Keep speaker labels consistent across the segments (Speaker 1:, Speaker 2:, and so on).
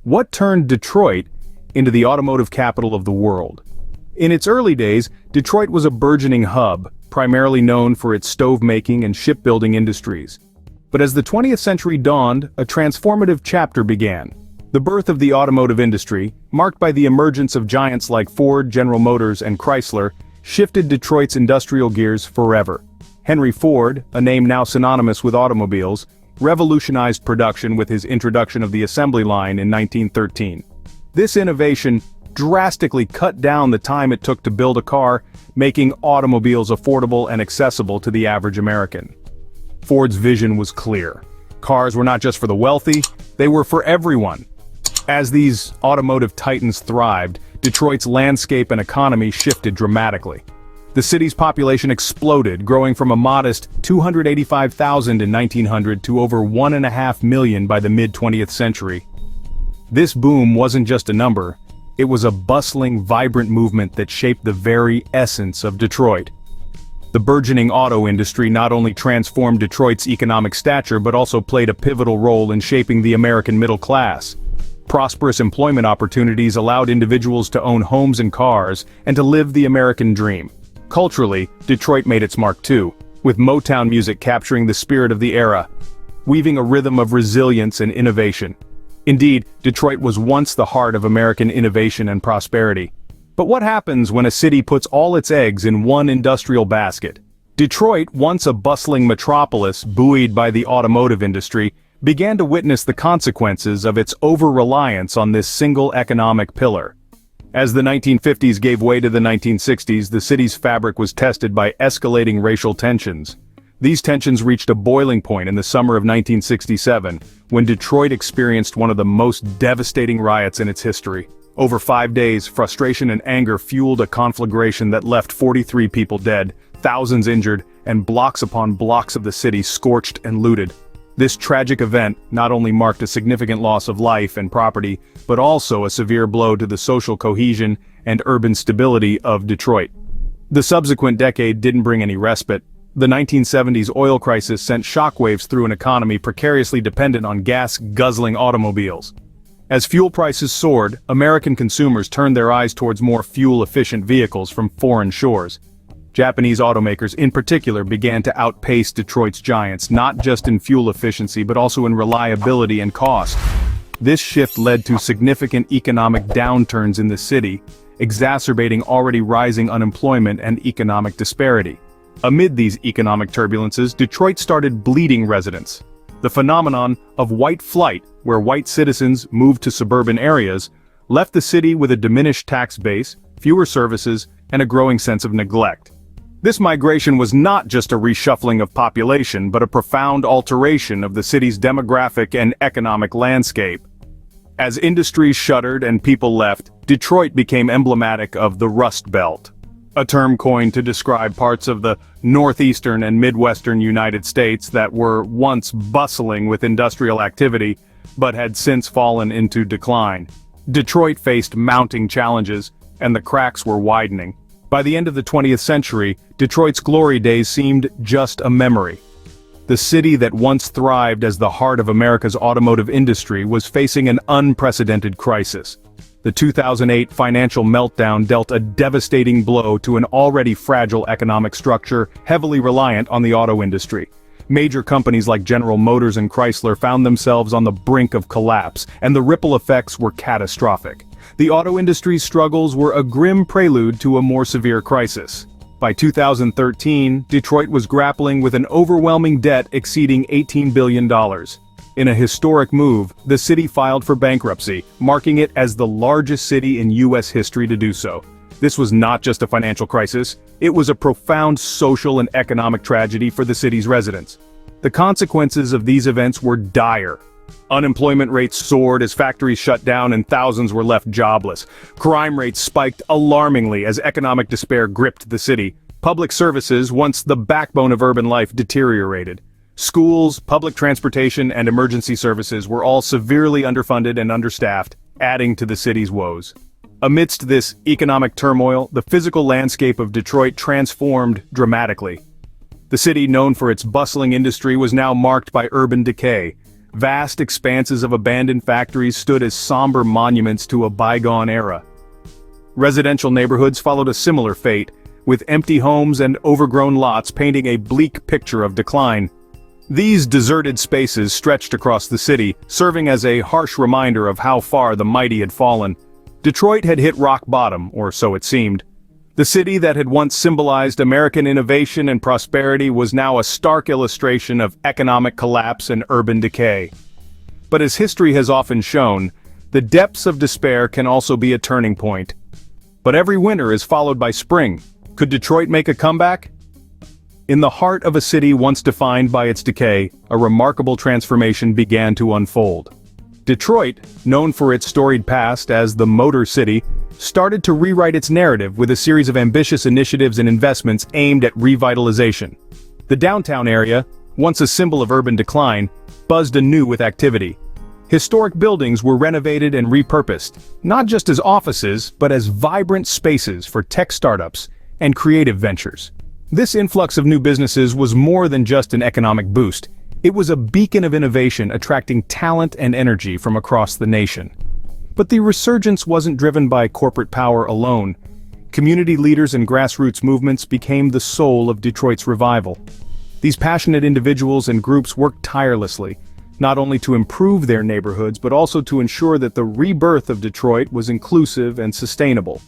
Speaker 1: What turned Detroit into the automotive capital of the world? In its early days, Detroit was a burgeoning hub, primarily known for its stove-making and shipbuilding industries. But as the 20th century dawned, a transformative chapter began. The birth of the automotive industry, marked by the emergence of giants like Ford, General Motors, and Chrysler, shifted Detroit's industrial gears forever. Henry Ford, a name now synonymous with automobiles, revolutionized production with his introduction of the assembly line in 1913. This innovation drastically cut down the time it took to build a car, making automobiles affordable and accessible to the average American. Ford's vision was clear. Cars were not just for the wealthy, they were for everyone. As these automotive titans thrived, Detroit's landscape and economy shifted dramatically. The city's population exploded, growing from a modest 285,000 in 1900 to over 1.5 million by the mid-20th century. This boom wasn't just a number, it was a bustling, vibrant movement that shaped the very essence of Detroit. The burgeoning auto industry not only transformed Detroit's economic stature but also played a pivotal role in shaping the American middle class. Prosperous employment opportunities allowed individuals to own homes and cars and to live the American dream. Culturally, Detroit made its mark too, with Motown music capturing the spirit of the era, weaving a rhythm of resilience and innovation. Indeed, Detroit was once the heart of American innovation and prosperity. But what happens when a city puts all its eggs in one industrial basket? Detroit, once a bustling metropolis buoyed by the automotive industry, began to witness the consequences of its over-reliance on this single economic pillar. As the 1950s gave way to the 1960s, the city's fabric was tested by escalating racial tensions. These tensions reached a boiling point in the summer of 1967, when Detroit experienced one of the most devastating riots in its history. Over 5 days, frustration and anger fueled a conflagration that left 43 people dead, thousands injured, and blocks upon blocks of the city scorched and looted. This tragic event not only marked a significant loss of life and property, but also a severe blow to the social cohesion and urban stability of Detroit. The subsequent decade didn't bring any respite. The 1970s oil crisis sent shockwaves through an economy precariously dependent on gas-guzzling automobiles. As fuel prices soared, American consumers turned their eyes towards more fuel-efficient vehicles from foreign shores. Japanese automakers in particular began to outpace Detroit's giants, not just in fuel efficiency but also in reliability and cost. This shift led to significant economic downturns in the city, exacerbating already rising unemployment and economic disparity. Amid these economic turbulences, Detroit started bleeding residents. The phenomenon of white flight, where white citizens moved to suburban areas, left the city with a diminished tax base, fewer services, and a growing sense of neglect. This migration was not just a reshuffling of population, but a profound alteration of the city's demographic and economic landscape. As industries shuttered and people left, Detroit became emblematic of the Rust Belt, a term coined to describe parts of the northeastern and midwestern United States that were once bustling with industrial activity, but had since fallen into decline. Detroit faced mounting challenges, and the cracks were widening. By the end of the 20th century, Detroit's glory days seemed just a memory. The city that once thrived as the heart of America's automotive industry was facing an unprecedented crisis. The 2008 financial meltdown dealt a devastating blow to an already fragile economic structure heavily reliant on the auto industry. Major companies like General Motors and Chrysler found themselves on the brink of collapse, and the ripple effects were catastrophic. The auto industry's struggles were a grim prelude to a more severe crisis. By 2013, Detroit was grappling with an overwhelming debt exceeding $18 billion. In a historic move, the city filed for bankruptcy, marking it as the largest city in U.S. history to do so. This was not just a financial crisis, it was a profound social and economic tragedy for the city's residents. The consequences of these events were dire. Unemployment rates soared as factories shut down and thousands were left jobless. Crime rates spiked alarmingly as economic despair gripped the city. Public services, once the backbone of urban life, deteriorated. Schools, public transportation, and emergency services were all severely underfunded and understaffed, adding to the city's woes. Amidst this economic turmoil, the physical landscape of Detroit transformed dramatically. The city, known for its bustling industry, was now marked by urban decay. Vast expanses of abandoned factories stood as somber monuments to a bygone era. Residential neighborhoods followed a similar fate, with empty homes and overgrown lots painting a bleak picture of decline. These deserted spaces stretched across the city, serving as a harsh reminder of how far the mighty had fallen. Detroit had hit rock bottom, or so it seemed. The city that had once symbolized American innovation and prosperity was now a stark illustration of economic collapse and urban decay. But as history has often shown, the depths of despair can also be a turning point. But every winter is followed by spring. Could Detroit make a comeback? In the heart of a city once defined by its decay, a remarkable transformation began to unfold. Detroit, known for its storied past as the Motor City, started to rewrite its narrative with a series of ambitious initiatives and investments aimed at revitalization. The downtown area, once a symbol of urban decline, buzzed anew with activity. Historic buildings were renovated and repurposed, not just as offices, but as vibrant spaces for tech startups and creative ventures. This influx of new businesses was more than just an economic boost. It was a beacon of innovation attracting talent and energy from across the nation. But the resurgence wasn't driven by corporate power alone. Community leaders and grassroots movements became the soul of Detroit's revival. These passionate individuals and groups worked tirelessly, not only to improve their neighborhoods but also to ensure that the rebirth of Detroit was inclusive and sustainable.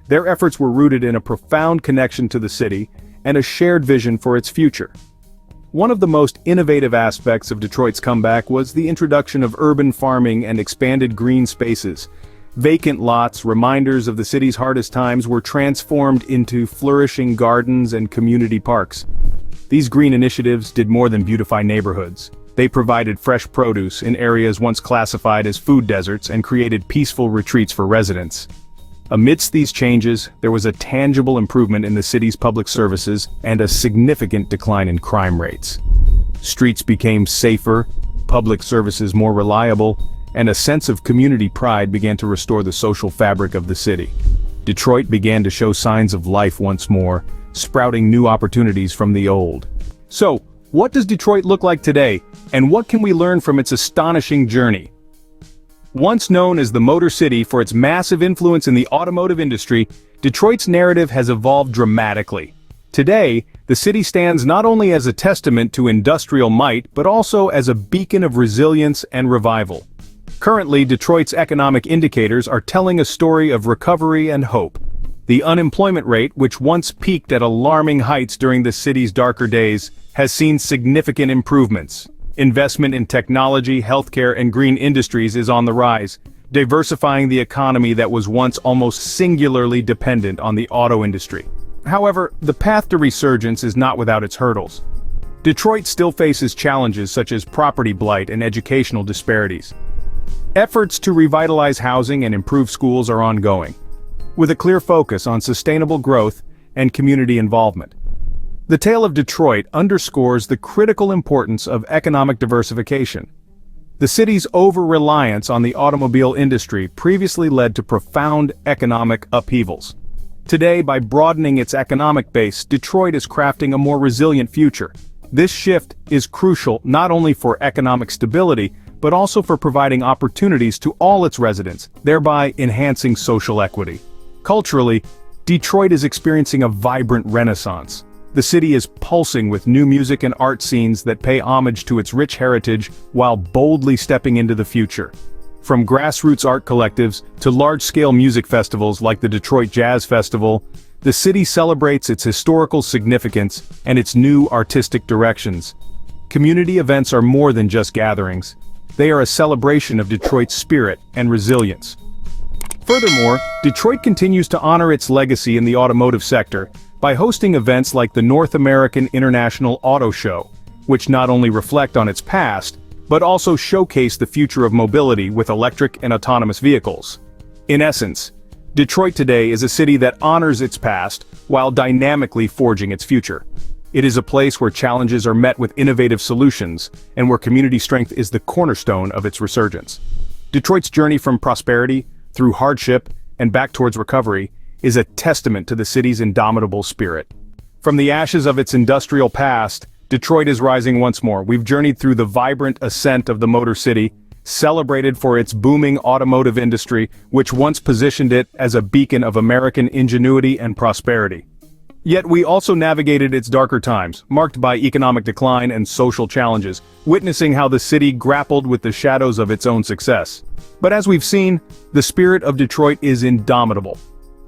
Speaker 1: Their efforts were rooted in a profound connection to the city and a shared vision for its future. One of the most innovative aspects of Detroit's comeback was the introduction of urban farming and expanded green spaces. Vacant lots, reminders of the city's hardest times, were transformed into flourishing gardens and community parks. These green initiatives did more than beautify neighborhoods. They provided fresh produce in areas once classified as food deserts and created peaceful retreats for residents. Amidst these changes, there was a tangible improvement in the city's public services and a significant decline in crime rates. Streets became safer, public services more reliable, and a sense of community pride began to restore the social fabric of the city. Detroit began to show signs of life once more, sprouting new opportunities from the old. So, what does Detroit look like today, and what can we learn from its astonishing journey? Once known as the Motor City for its massive influence in the automotive industry, Detroit's narrative has evolved dramatically. Today, the city stands not only as a testament to industrial might, but also as a beacon of resilience and revival. Currently, Detroit's economic indicators are telling a story of recovery and hope. The unemployment rate, which once peaked at alarming heights during the city's darker days, has seen significant improvements. Investment in technology, healthcare, and green industries is on the rise, diversifying the economy that was once almost singularly dependent on the auto industry. However, the path to resurgence is not without its hurdles. Detroit still faces challenges such as property blight and educational disparities. Efforts to revitalize housing and improve schools are ongoing, with a clear focus on sustainable growth and community involvement. The tale of Detroit underscores the critical importance of economic diversification. The city's over-reliance on the automobile industry previously led to profound economic upheavals. Today, by broadening its economic base, Detroit is crafting a more resilient future. This shift is crucial not only for economic stability, but also for providing opportunities to all its residents, thereby enhancing social equity. Culturally, Detroit is experiencing a vibrant renaissance. The city is pulsing with new music and art scenes that pay homage to its rich heritage while boldly stepping into the future. From grassroots art collectives to large-scale music festivals like the Detroit Jazz Festival, the city celebrates its historical significance and its new artistic directions. Community events are more than just gatherings. They are a celebration of Detroit's spirit and resilience. Furthermore, Detroit continues to honor its legacy in the automotive sector by hosting events like the North American International Auto Show, which not only reflect on its past, but also showcase the future of mobility with electric and autonomous vehicles. In essence, Detroit today is a city that honors its past while dynamically forging its future. It is a place where challenges are met with innovative solutions, and where community strength is the cornerstone of its resurgence. Detroit's journey from prosperity, through hardship, and back towards recovery is a testament to the city's indomitable spirit. From the ashes of its industrial past, Detroit is rising once more. We've journeyed through the vibrant ascent of the Motor City, celebrated for its booming automotive industry, which once positioned it as a beacon of American ingenuity and prosperity. Yet we also navigated its darker times, marked by economic decline and social challenges, witnessing how the city grappled with the shadows of its own success. But as we've seen, the spirit of Detroit is indomitable.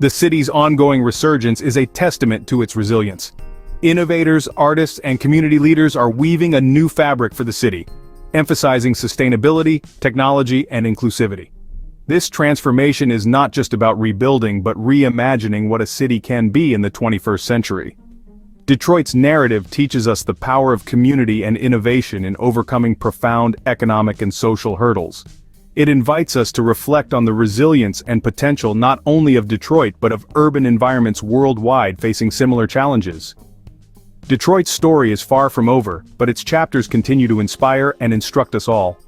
Speaker 1: The city's ongoing resurgence is a testament to its resilience. Innovators, artists, and community leaders are weaving a new fabric for the city, emphasizing sustainability, technology, and inclusivity. This transformation is not just about rebuilding but reimagining what a city can be in the 21st century. Detroit's narrative teaches us the power of community and innovation in overcoming profound economic and social hurdles. It invites us to reflect on the resilience and potential not only of Detroit but of urban environments worldwide facing similar challenges. Detroit's story is far from over, but its chapters continue to inspire and instruct us all.